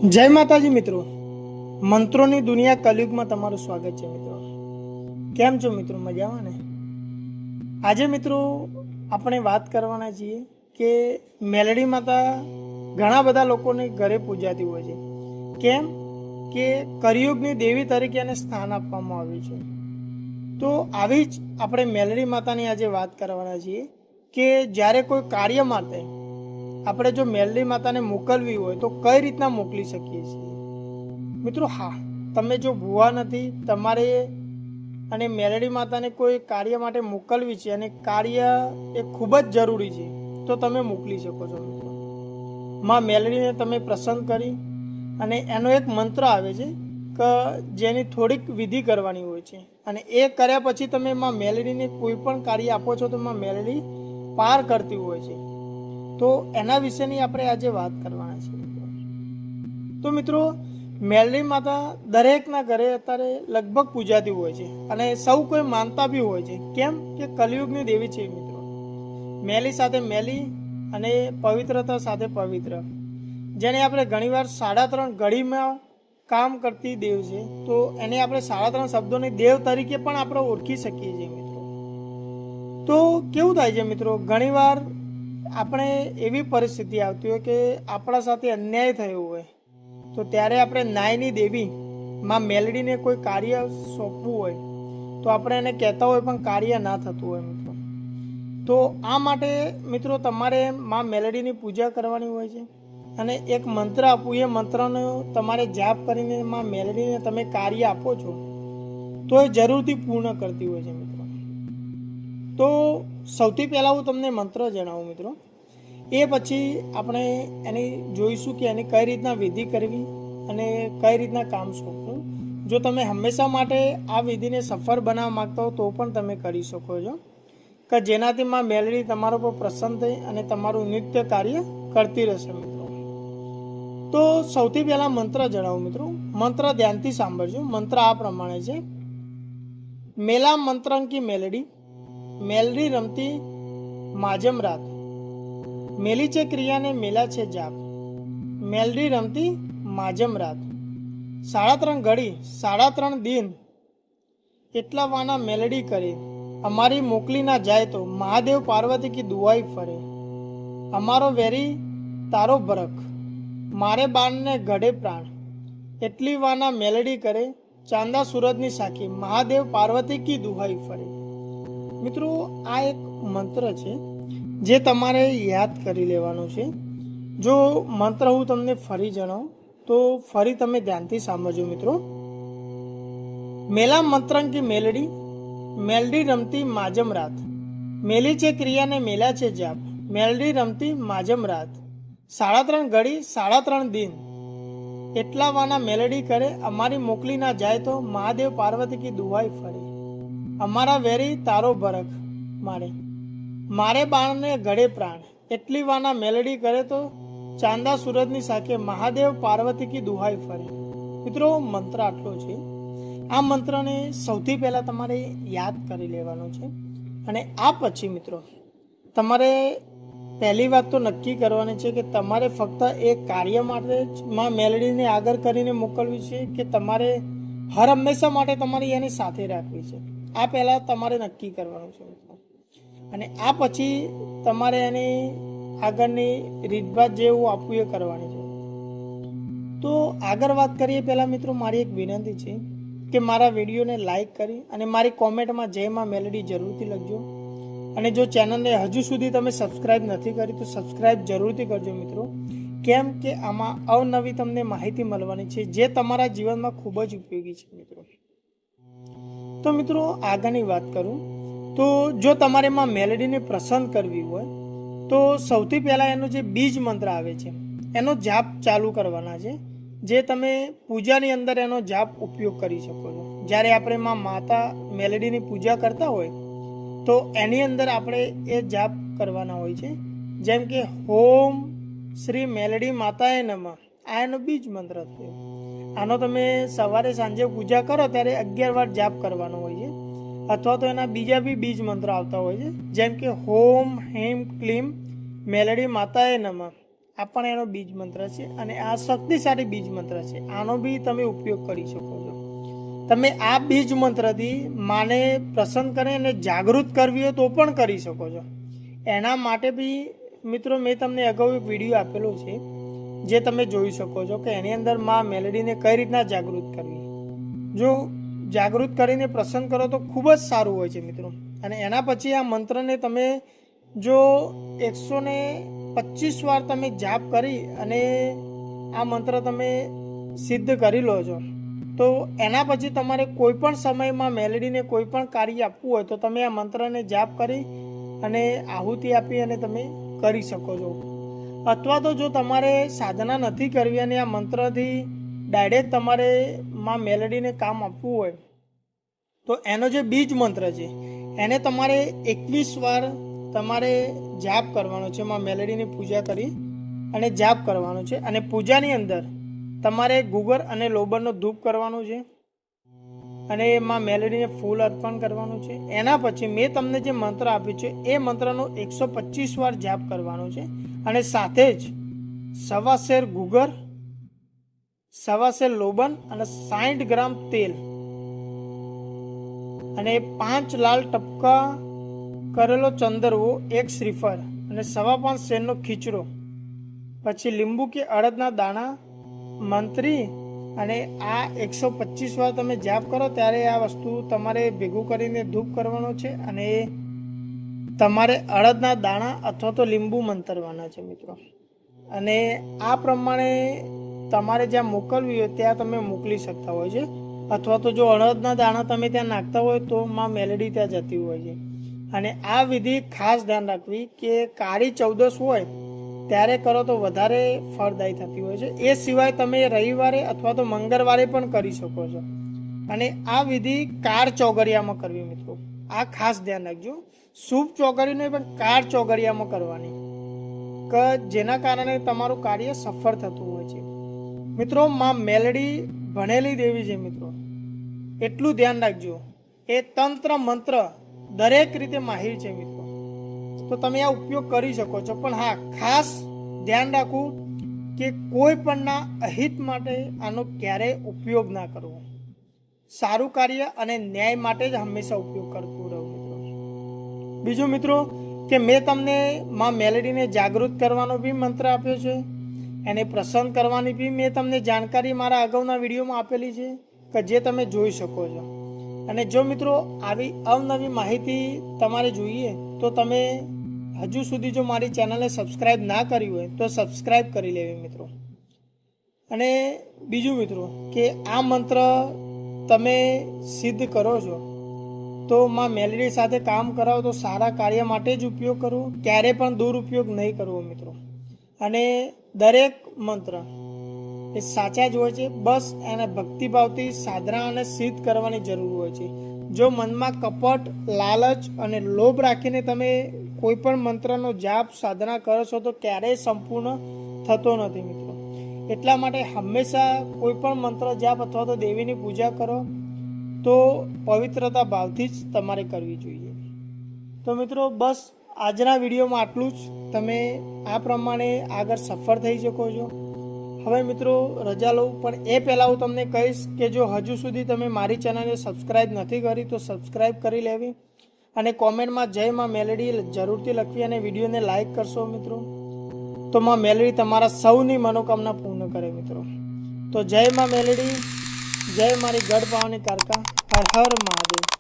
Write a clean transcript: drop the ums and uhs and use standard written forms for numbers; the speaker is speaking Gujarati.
જય માતાજી મિત્રો, મંત્રોની દુનિયા કલયુગમાં તમારું સ્વાગત છે મિત્રો. કેમ છો મિત્રો? મજામાં ને? આજે મિત્રો આપણે વાત કરવાના છીએ કે મેલડી માતા ઘણા બધા લોકોને ઘરે પૂજાતી હોય છે. કેમ કે કળિયુગની દેવી તરીકે એને સ્થાન આપવામાં આવ્યું છે. તો આવી જ આપણે મેલડી માતાની આજે વાત કરવાના છીએ કે જ્યારે કોઈ કાર્ય માટે આપણે જો મેલડી માતાને મોકલવી હોય તો કઈ રીતના મોકલી શકીએ છીએ મિત્રો. હા, તમે જો ભૂવા નથી, તમારે અને મેલડી માતાને કોઈ કાર્ય માટે મોકલવી છે અને કાર્ય એ ખૂબ જ જરૂરી છે તો તમે મોકલી શકો છો મિત્રો. માં મેલડીને તમે પ્રસન્ન કરી અને એનો એક મંત્ર આવે છે કે જેની થોડીક વિધિ કરવાની હોય છે અને એ કર્યા પછી તમે માં મેલડીને કોઈ પણ કાર્ય આપો છો તો માં મેલડી પાર કરતી હોય છે. તો એના વિશેની આપણે આજે વાત કરવાના છે મિત્રો. તો મિત્રો, મેલડી માતા દરેકના ઘરે અત્યારે લગભગ પૂજાતી હોય છે અને સૌ કોઈ માનતા બી હોય છે. કેમ કે કલયુગની દેવી છે મિત્રો. મેલી સાથે મેલી અને પવિત્રતા સાથે પવિત્ર, જેને આપણે ઘણીવાર 3.5 ઘડીમાં કામ કરતી દેવ છે. તો એને આપણે 3.5 શબ્દોની દેવ તરીકે પણ આપણે ઓળખી શકીએ છીએ મિત્રો. તો કેવું થાય છે મિત્રો, ઘણીવાર આપણે એવી પરિસ્થિતિ આવતી હોય કે આપણા સાથે અન્યાય થયો હોય તો ત્યારે આપણે ન્યાયની દેવી માં મેલડીને કોઈ કાર્ય સોંપવું હોય તો આપણે એને કહેતા હોય પણ કાર્ય ના થતું હોય મિત્રો. તો આ માટે મિત્રો તમારે માં મેલડીની પૂજા કરવાની હોય છે અને એક મંત્ર આપવું, એ મંત્રનો તમારે જાપ કરીને માં મેલડીને તમે કાર્ય આપો છો તો એ જરૂરથી પૂર્ણ કરતી હોય છે મિત્રો. તો સૌથી પહેલાં હું તમને મંત્ર જણાવું મિત્રો, એ પછી આપણે એની જોઈશું કે એની કઈ રીતના વિધિ કરવી અને કઈ રીતના કામ સોંપવું. જો તમે હંમેશા માટે આ વિધિને સફળ બનાવવા માગતા હો તો પણ તમે કરી શકો છો કે જેનાથી માં મેલડી તમારા પર પ્રસન્ન થઈ અને તમારું નિત્ય કાર્ય કરતી રહેશે મિત્રો. તો સૌથી પહેલાં મંત્ર જણાવું મિત્રો. મંત્ર ધ્યાનથી સાંભળજો. મંત્ર આ પ્રમાણે છે: મેલા મંત્રંકી મેલડી, મેલડી રમતી માજમ રાત, મેલી છે ક્રિયાને મેલા છે જાપ, મેલડી રમતી માજમ રાત, 3.5 ઘડી 3.5 દિન એટલા વાના મેલડી કરે, અમારી મોકલી ના જાય તો મહાદેવ પાર્વતી કી દુઆઈ ફરે, અમારો વેરી તારો ભરખ, મારે બાણને ઘડે પ્રાણ, એટલી વાના મેલડી કરે, ચાંદા સુરજની સાખી, મહાદેવ પાર્વતી કી દુહાઈ ફરે. મિત્રો, આ એક મંત્ર છે જે તમારે યાદ કરી લેવાનું છે. જો મંત્ર હું તમને ફરી જણાવું તો ફરી તમે ધ્યાનથી સાંભળજો મિત્રો. મેલા મંત્રંકી મેલડી, મેલડી રમતી માજમ રાત, મેલી છે ક્રિયાને મેલા છે જાપ, મેલડી રમતી માજમ રાત, 3.5 ઘડી 3.5 દિન એટલા વાના મેલડી કરે, અમારી મોકલી ના જાય તો મહાદેવ પાર્વતી કી દુહાઈ ફરે, અમારા વેરી તારો ભરખ મારે, મારે બાણને ઘડે પ્રાણ, એટલી વાના મેલડી કરે તો ચાંદા સુરજની સાખે, મહાદેવ પાર્વતી કી દુહાઈ ફરે. મિત્રો, મંત્ર આટલો છે. આ મંત્રને સૌથી પહેલાં તમારે યાદ કરી લેવાનો છે અને આ પછી મિત્રો તમારે પહેલી વાત તો નક્કી કરવાની છે કે તમારે ફક્ત એ કાર્ય માટે જ માં મેલડીને આગળ કરીને મોકલવી છે કે તમારે હર હંમેશા માટે તમારી એની સાથે રાખવી છે. આ પહેલાં તમારે નક્કી કરવાનું છે મિત્રો. અને આ પછી તમારે એની આગળની રીતભાત જેવું આપવું એ કરવાની છે. તો આગળ વાત કરીએ પહેલાં મિત્રો મારી એક વિનંતી છે કે મારા વિડીયોને લાઈક કરી અને મારી કોમેન્ટમાં જય માં મેલડી જરૂરથી લખજો. અને જો ચેનલને હજુ સુધી તમે સબસ્ક્રાઈબ નથી કરી તો સબસ્ક્રાઈબ જરૂરથી કરજો મિત્રો. કેમ કે આમાં અવનવી તમને માહિતી મળવાની છે જે તમારા જીવનમાં ખૂબ જ ઉપયોગી છે મિત્રો. તો મિત્રો આગળની વાત કરું તો જો તમારે માં મેલડીને પ્રસન્ન કરવી હોય તો સૌથી પહેલાં એનો જે બીજ મંત્ર આવે છે એનો જાપ ચાલુ કરવાના છે, જે તમે પૂજાની અંદર એનો જાપ ઉપયોગ કરી શકો છો. જ્યારે આપણે માં માતા મેલડીની પૂજા કરતા હોય તો એની અંદર આપણે એ જાપ કરવાના હોય છે, જેમ કે ઓમ શ્રી મેલડી માતાએ નમઃ. આ એનો બીજ મંત્ર થયો. આનો તમે સવારે સાંજે પૂજા કરો ત્યારે 11 વાર જાપ કરવાનો હોય છે. અથવા તો એના બીજા બી બીજ મંત્ર આવતા હોય છે, જેમ કે ઓમ હેમ ક્લીમ મેલડી માતાએ નમઃ. આ પણ એનો બીજ મંત્ર છે અને આ શક્તિશાળી બીજ મંત્ર છે. આનો બી તમે ઉપયોગ કરી શકો છો. તમે આ બીજ મંત્રથી માને પ્રસન્ન કરી અને જાગૃત કરવી હોય તો પણ કરી શકો છો. એના માટે બી મિત્રો મેં તમને અગાઉ એક વિડીયો આપેલો છે જે તમે જોઈ શકો છો કે એની અંદર માં મેલેડીને કઈ રીતના જાગૃત કરવી. જો જાગૃત કરીને પ્રસન્ન કરો તો ખૂબ જ સારું હોય છે મિત્રો. અને એના પછી આ મંત્રને તમે જો 125 વાર તમે જાપ કરી અને આ મંત્ર તમે સિદ્ધ કરી લો છો તો એના પછી તમારે કોઈ પણ સમયમાં મેલેડીને કોઈ પણ કાર્ય આપવું હોય તો તમે આ મંત્રને જાપ કરી અને આહુતિ આપી અને તમે કરી શકો છો. અથવા તો જો તમારે સાધના નથી કરવી અને આ મંત્રથી ડાયરેક્ટ તમારે માં મેલેડીને કામ આપવું હોય તો એનો જે બીજ મંત્ર છે એને તમારે 21 વાર તમારે જાપ કરવાનો છે. માં મેલેડીની પૂજા કરી અને જાપ કરવાનો છે. અને પૂજાની અંદર તમારે ગુગર અને લોબરનો ધૂપ કરવાનો છે અને માં મેલેડીને ફૂલ અર્પણ કરવાનું છે. એના પછી મેં તમને જે મંત્ર આપ્યું છે એ મંત્રનો 125 વાર જાપ કરવાનો છે. અને સાથે જ 1.25 શેર ગુગર, 1.25 શેર લોબન અને 60 ગ્રામ તેલ અને 5 લાલ ટપકા કરેલો ચંદરવો, 1 શ્રીફળ અને 5.25 શેરનો ખીચડો, પછી લીંબુ કે અડદના દાણા મંત્રી અને આ 125 વાર તમે જાપ કરો ત્યારે આ વસ્તુ તમારે ભેગું કરીને ધૂપ કરવાનો છે અને તમારે અડદના દાણા અથવા તો લીંબુ મંતરવાના છે મિત્રો. અને આ પ્રમાણે તમારે જ્યાં મોકલવી હોય ત્યાં તમે મોકલી શકતા હોય છે. અથવા તો જો અડદના દાણા તમે ત્યાં નાખતા હોય તો માં મેલેડી ત્યાં જતી હોય છે. અને આ વિધિ ખાસ ધ્યાન રાખવી કે કાળી 14 હોય ત્યારે કરો તો વધારે ફળદાયી થતી હોય છે. એ સિવાય તમે રવિવારે અથવા તો મંગળવારે પણ કરી શકો છો. અને આ વિધિ કાળ ચોગડિયામાં કરવી મિત્રો. આ ખાસ ધ્યાન રાખજો. શુભ ચોગડિયું નહીં પણ કાળ ચોગડિયામાં કરવાની કે જેના કારણે તમારું કાર્ય સફળ થતું હોય છે મિત્રો. માં મેલેડી ભણેલી દેવી છે મિત્રો. એટલું ધ્યાન રાખજો. એ તંત્ર મંત્ર દરેક રીતે માહિર છે મિત્રો. તો તમે આ ઉપયોગ કરી શકો છો. પણ હા, ખાસ ધ્યાન રાખવું કે કોઈ પણના અહિત માટે આનો ક્યારેય ઉપયોગ ના કરવો. સારું કાર્ય અને ન્યાય માટે જ હંમેશા ઉપયોગ કરતું રહો મિત્રો. બીજું મિત્રો કે મેં તમને માં મેલેડીને જાગૃત કરવાનો બી મંત્ર આપ્યો છે. એને પ્રસન્ન કરવાની બી મેં તમને જાણકારી મારા અગાઉના વિડીયોમાં આપેલી છે કે જે તમે જોઈ શકો છો. અને જો મિત્રો આવી અવનવી માહિતી તમારે જોઈએ તો તમે હજુ સુધી જો મારી ચેનલને સબસ્ક્રાઈબ ના કરી હોય તો સબસ્ક્રાઈબ કરી લેવી મિત્રો. અને બીજું મિત્રો કે આ મંત્ર તમે સિદ્ધ કરો છો તો માં મેલેડી સાથે કામ કરાવો તો સારા કાર્ય માટે જ ઉપયોગ કરવો, ક્યારે પણ દુરુપયોગ નહીં કરવો મિત્રો. અને દરેક મંત્ર એ સાચા જ હોય છે. બસ એને ભક્તિભાવથી સાધના અને સિદ્ધ કરવાની જરૂર હોય છે. જો મનમાં કપટ, લાલચ અને લોભ રાખીને તમે કોઈ પણ મંત્રનો જાપ સાધના કરો છો તો ક્યારેય સંપૂર્ણ થતો નથી મિત્રો. એટલા માટે હંમેશા કોઈ પણ મંત્ર જાપ અથવા તો દેવીની પૂજા કરો તો પવિત્રતા ભાવથી જ તમારે કરવી જોઈએ. તો મિત્રો બસ આજના વિડીયોમાં આટલું જ. તમે આ પ્રમાણે આગળ સફળ થઈ શકો છો. હવે મિત્રો રજા લઉં, પણ એ પહેલાં હું તમને કહીશ કે જો હજુ સુધી તમે મારી ચેનલને સબસ્ક્રાઈબ નથી કરી તો સબસ્ક્રાઈબ કરી લેવી અને કોમેન્ટમાં જય માં મેલેડી જરૂરથી લખવી અને વિડીયોને લાઈક કરશો મિત્રો. તો માં મેલેડી તમારા સૌની મનોકામના પૂર્ણ કરે મિત્રો. તો જય માં મેલેડી, જય મારી ગઢ પાવાની કારકા. હર હર મહાદેવ.